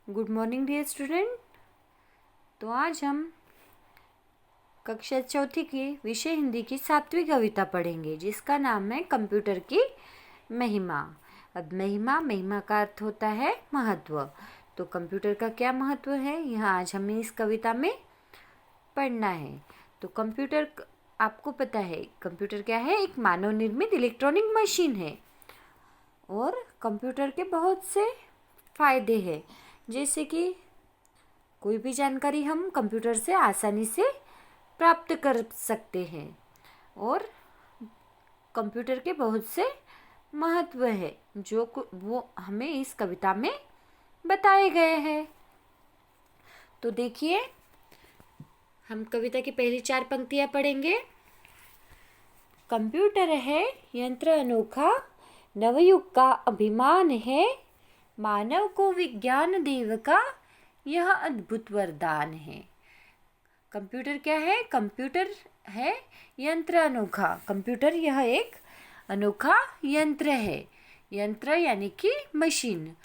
Good morning dear student. तो आज हम कक्षा चौथी की विषय हिंदी की 7वीं कविता पढ़ेंगे जिसका नाम है कंप्यूटर की महिमा। अब महिमा का अर्थ होता है महत्व। तो कंप्यूटर का क्या महत्व है यह आज हमें इस कविता में पढ़ना है। तो कंप्यूटर, आपको पता है कंप्यूटर क्या है? एक मानव निर्मित इलेक्ट्रॉनिक मशीन है और कंप्यूटर के बहुत से फायदे हैं, जैसे कि कोई भी जानकारी हम कंप्यूटर से आसानी से प्राप्त कर सकते हैं और कंप्यूटर के बहुत से महत्व है जो वो हमें इस कविता में बताए गए हैं। तो देखिए, हम कविता की पहली 4 पंक्तियां पढ़ेंगे। कंप्यूटर है यंत्र अनोखा, नवयुग का अभिमान है, मानव को विज्ञान देव का यह अद्भुत वरदान है। कंप्यूटर क्या है? कंप्यूटर है यंत्र अनोखा। कंप्यूटर यह एक अनोखा यंत्र है। यंत्र यानी कि मशीन।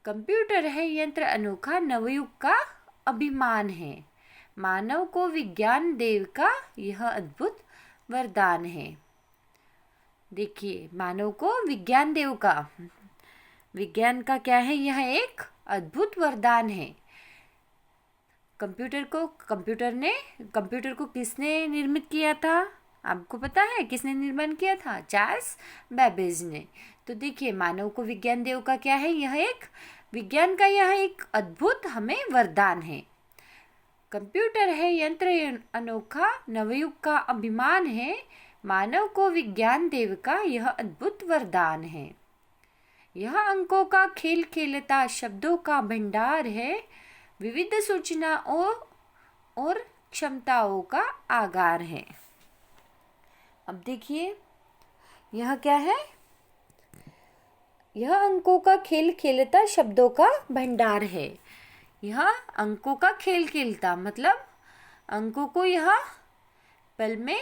कंप्यूटर है यंत्र अनोखा, नवयुग का अभिमान है, मानव को विज्ञान देव का यह अद्भुत वरदान है। देखिए, मानव को विज्ञान देव का, विज्ञान का क्या है? यह एक अद्भुत वरदान है। कंप्यूटर को किसने निर्मित किया था? आपको पता है किसने निर्माण किया था? चार्ल्स बेबेज ने। तो देखिए, मानव को विज्ञान देव का क्या है? यह एक विज्ञान का यह एक अद्भुत हमें वरदान है। कंप्यूटर है यंत्र अनोखा, नवयुग का अभिमान है, मानव को विज्ञान देव का यह अद्भुत वरदान है। यह अंकों का खेल खेलता शब्दों का भंडार है, विविध सूचनाओं और क्षमताओं का आगार है। अब देखिए, यह क्या है? यह अंकों का खेल खेलता शब्दों का भंडार है। यह अंकों का खेल खेलता मतलब अंकों को यह पल में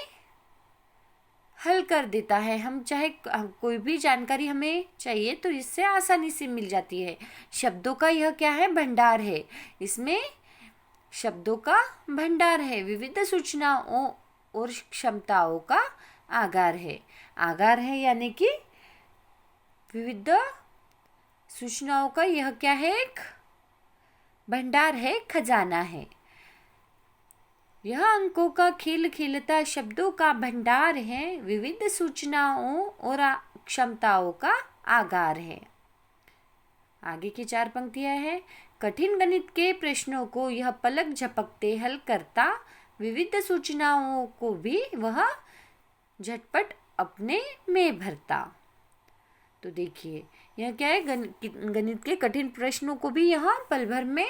हल कर देता है। हम चाहे कोई भी जानकारी हमें चाहिए तो इससे आसानी से मिल जाती है। शब्दों का यह क्या है? भंडार है। इसमें शब्दों का भंडार है, विविध सूचनाओं और क्षमताओं का आगार है। आगार है यानी कि विविध सूचनाओं का यह क्या है? एक भंडार है, खजाना है। यह अंकों का खेल खेलता शब्दों का भंडार है, विविध सूचनाओं और क्षमताओं का आगार है। आगे की 4 पंक्तियां हैं। कठिन गणित के प्रश्नों को यह पलक झपकते हल करता, विविध सूचनाओं को भी वह झटपट अपने में भरता। तो देखिए, यह क्या है? गणित के कठिन प्रश्नों को भी यह पल भर में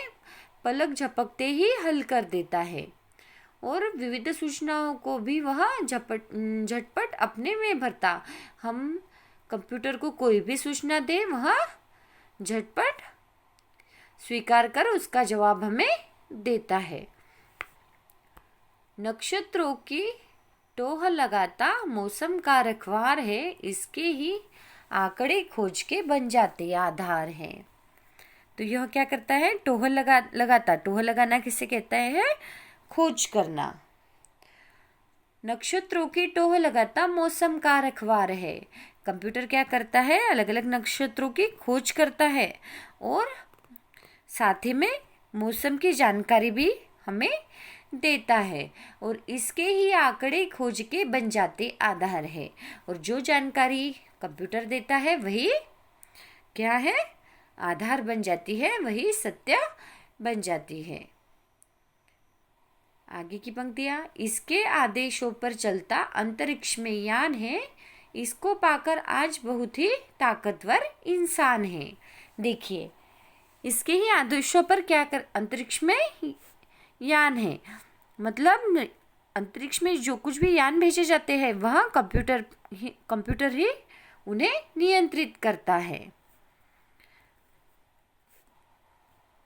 पलक झपकते ही हल कर देता है और विविध सूचनाओं को भी वह झटपट अपने में भरता। हम कंप्यूटर को कोई भी सूचना दे, वह झटपट स्वीकार कर उसका जवाब हमें देता है। नक्षत्रों की टोह लगाता मौसम का रखवार है, इसके ही आंकड़े खोज के बन जाते आधार है। तो यह क्या करता है? टोह लगाता। टोह लगाना किसे कहता है? खोज करना। नक्षत्रों की टोह लगाता मौसम का रखवार है। कंप्यूटर क्या करता है? अलग अलग नक्षत्रों की खोज करता है और साथ ही में मौसम की जानकारी भी हमें देता है और इसके ही आंकड़े खोज के बन जाते आधार है। और जो जानकारी कंप्यूटर देता है वही क्या है? आधार बन जाती है, वही सत्य बन जाती है। आगे की पंक्तियां। इसके आदेशों पर चलता अंतरिक्ष में यान है, इसको पाकर आज बहुत ही ताकतवर इंसान है। देखिए, इसके ही आदेशों पर क्या कर अंतरिक्ष में यान है, मतलब अंतरिक्ष में जो कुछ भी यान भेजे जाते हैं वह कंप्यूटर ही उन्हें नियंत्रित करता है।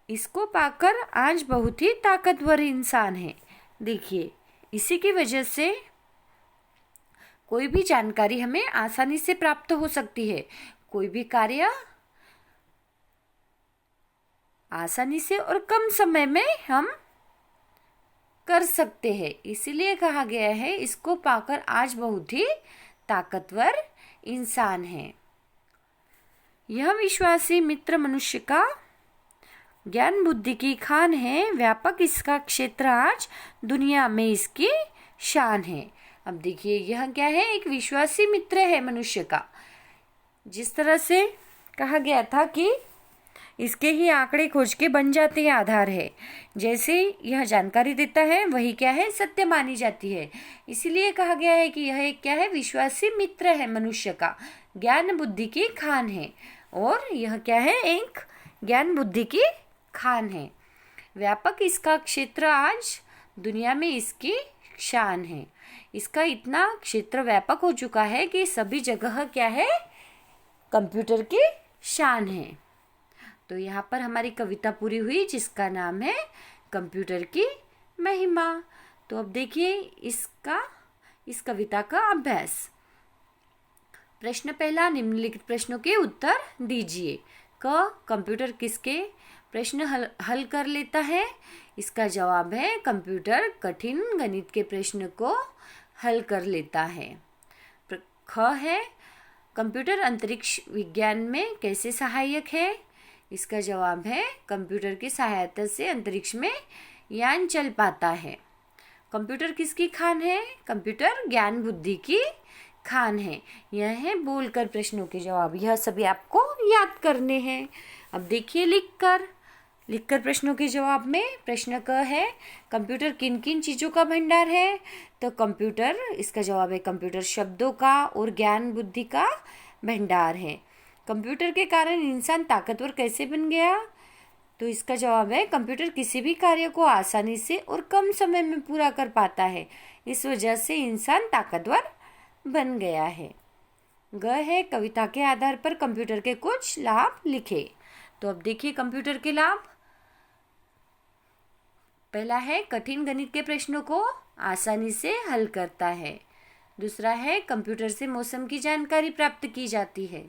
इसको पाकर आज बहुत ही ताकतवर इंसान है। देखिए, इसी की वजह से कोई भी जानकारी हमें आसानी से प्राप्त हो सकती है। कोई भी कार्य आसानी से और कम समय में हम कर सकते हैं। इसीलिए कहा गया है इसको पाकर आज बहुत ही ताकतवर इंसान है। यह विश्वासी मित्र मनुष्य का ज्ञान बुद्धि की खान है, व्यापक इसका क्षेत्र आज दुनिया में इसकी शान है। अब देखिए यह क्या है, एक विश्वासी मित्र है मनुष्य का। जिस तरह से कहा गया था कि इसके ही आंकड़े खोज के बन जाते हैं आधार है, जैसे यह जानकारी देता है वही क्या है, सत्य मानी जाती है। इसीलिए कहा गया है कि यह एक क्या है, विश्वासी मित्र है मनुष्य का, ज्ञान बुद्धि की खान है। और यह क्या है, एक ज्ञान बुद्धि की खान है। व्यापक इसका क्षेत्र आज दुनिया में इसकी शान है। इसका इतना क्षेत्र व्यापक हो चुका है कि सभी जगह क्या है, कंप्यूटर की शान है। तो यहाँ पर हमारी कविता पूरी हुई जिसका नाम है कंप्यूटर की महिमा। तो अब देखिए इस कविता का अभ्यास। प्रश्न पहला, निम्नलिखित प्रश्नों के उत्तर दीजिए। कंप्यूटर किसके प्रश्न हल कर लेता है? इसका जवाब है कंप्यूटर कठिन गणित के प्रश्न को हल कर लेता है। ख है, कंप्यूटर अंतरिक्ष विज्ञान में कैसे सहायक है? इसका जवाब है कंप्यूटर की सहायता से अंतरिक्ष में यान चल पाता है। कंप्यूटर किसकी खान है? कंप्यूटर ज्ञान बुद्धि की खान है। यह है बोलकर प्रश्नों के जवाब। यह सभी आपको याद करने हैं। अब देखिए लिखकर प्रश्नों के जवाब में प्रश्न क है, कंप्यूटर किन किन चीज़ों का भंडार है? तो कंप्यूटर, इसका जवाब है कंप्यूटर शब्दों का और ज्ञान बुद्धि का भंडार है। कंप्यूटर के कारण इंसान ताकतवर कैसे बन गया? तो इसका जवाब है कंप्यूटर किसी भी कार्य को आसानी से और कम समय में पूरा कर पाता है, इस वजह से इंसान ताकतवर बन गया है। ग है, कविता के आधार पर कंप्यूटर के कुछ लाभ लिखे। तो अब देखिए कंप्यूटर के लाभ। पहला है कठिन गणित के प्रश्नों को आसानी से हल करता है। दूसरा है कंप्यूटर से मौसम की जानकारी प्राप्त की जाती है।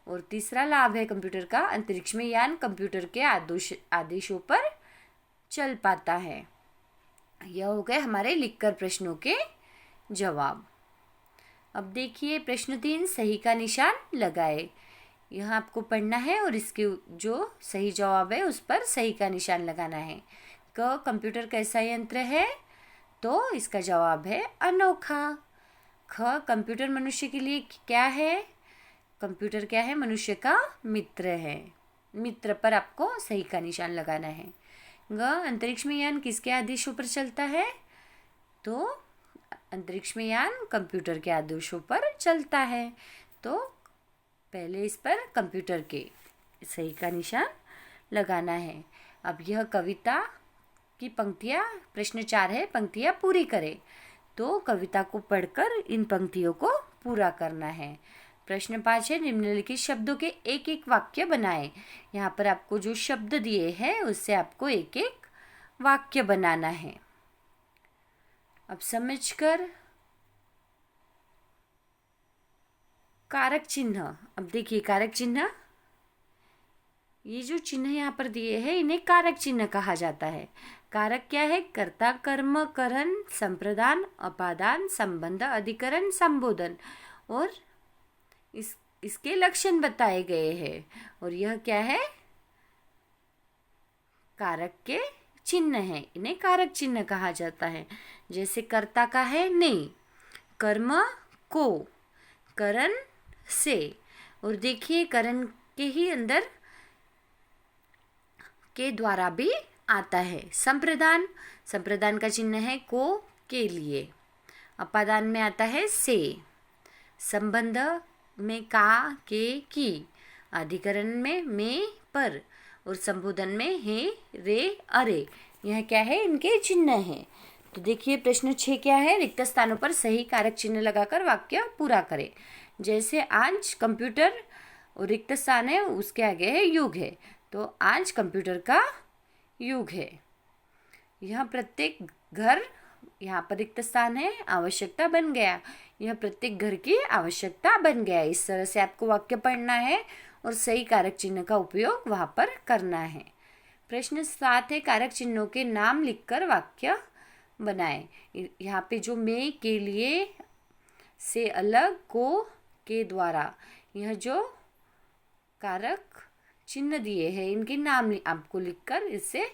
और तीसरा लाभ है कंप्यूटर का अंतरिक्ष में यान कंप्यूटर के आदेशों पर चल पाता है। यह हो गए हमारे लिखकर प्रश्नों के जवाब। अब देखिए प्रश्न 3, सही का निशान लगाए। यह आपको पढ़ना है और इसके जो सही जवाब है उस पर सही का निशान लगाना है। कंप्यूटर कैसा यंत्र है? तो इसका जवाब है अनोखा। ख, कंप्यूटर मनुष्य के लिए क्या है? कंप्यूटर क्या है? मनुष्य का मित्र है। मित्र पर आपको सही का निशान लगाना है। ग, अंतरिक्ष में यान किसके आदेशों पर चलता है? तो अंतरिक्ष में यान कंप्यूटर के आदेशों पर चलता है। तो पहले इस पर कंप्यूटर के सही का निशान लगाना है। अब यह कविता की पंक्तियाँ, प्रश्न 4 है, पंक्तियाँ पूरी करें। तो कविता को पढ़कर इन पंक्तियों को पूरा करना है। प्रश्न 5 है, निम्नलिखित शब्दों के एक एक वाक्य बनाएं। यहाँ पर आपको जो शब्द दिए हैं उससे आपको एक एक वाक्य बनाना है। अब समझकर कारक चिन्ह। अब देखिए कारक चिन्ह, ये जो चिन्ह यहाँ पर दिए हैं इन्हें कारक चिन्ह कहा जाता है। कारक क्या है? कर्ता, कर्म, करण, संप्रदान, अपादान, संबंध, अधिकरण, संबोधन और इसके लक्षण बताए गए हैं। और यह क्या है? कारक के चिन्ह है, इन्हें कारक चिन्ह कहा जाता है। जैसे कर्ता का है ने, कर्म को, करण से, और देखिए करण के ही अंदर के द्वारा भी आता है। संप्रदान का चिन्ह है को, के लिए। अपादान में आता है से। संबंध में का, के, की। अधिकरण में, पर। और संबोधन में हे, रे, अरे। यह क्या है? इनके चिन्ह हैं। तो देखिए प्रश्न 6 क्या है? रिक्त स्थानों पर सही कारक चिन्ह लगाकर वाक्य पूरा करें। जैसे आज कंप्यूटर और रिक्त स्थान है उसके आगे है युग है, तो आज कंप्यूटर का युग है। यह प्रत्येक घर, यहाँ पर रिक्त स्थान है, आवश्यकता बन गया। यह प्रत्येक घर की आवश्यकता बन गया। इस तरह से आपको वाक्य पढ़ना है और सही कारक चिन्ह का उपयोग वहाँ पर करना है। प्रश्न 7 है, कारक चिन्हों के नाम लिखकर वाक्य बनाएं। यहाँ पे जो मैं के लिए से अलग को के द्वारा, यह जो कारक चिन्ह दिए हैं इनके नाम आपको लिखकर इससे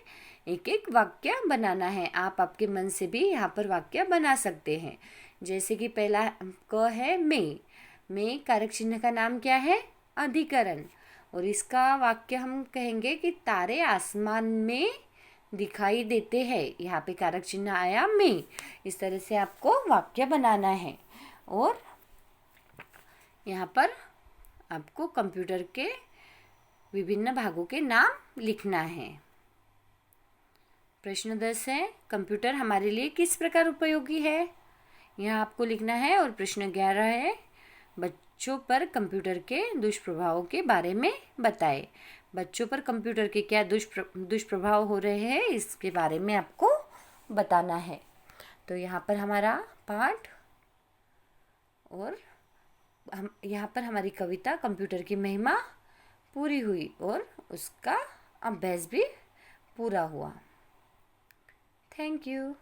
एक एक वाक्य बनाना है। आप आपके मन से भी यहाँ पर वाक्य बना सकते हैं। जैसे कि पहला क है मैं कारक चिन्ह का नाम क्या है? अधिकरण। और इसका वाक्य हम कहेंगे कि तारे आसमान में दिखाई देते हैं। यहाँ पे कारक चिन्ह आया मैं। इस तरह से आपको वाक्य बनाना है। और यहाँ पर आपको कंप्यूटर के विभिन्न भागों के नाम लिखना है। प्रश्न 10 है, कंप्यूटर हमारे लिए किस प्रकार उपयोगी है? यह आपको लिखना है। और प्रश्न 11 है, बच्चों पर कंप्यूटर के दुष्प्रभावों के बारे में बताएं। बच्चों पर कंप्यूटर के क्या दुष्प्रभाव हो रहे हैं इसके बारे में आपको बताना है। तो यहाँ पर हमारा पाठ और हम यहाँ पर हमारी कविता कंप्यूटर की महिमा पूरी हुई और उसका अभ्यास भी पूरा हुआ। Thank you.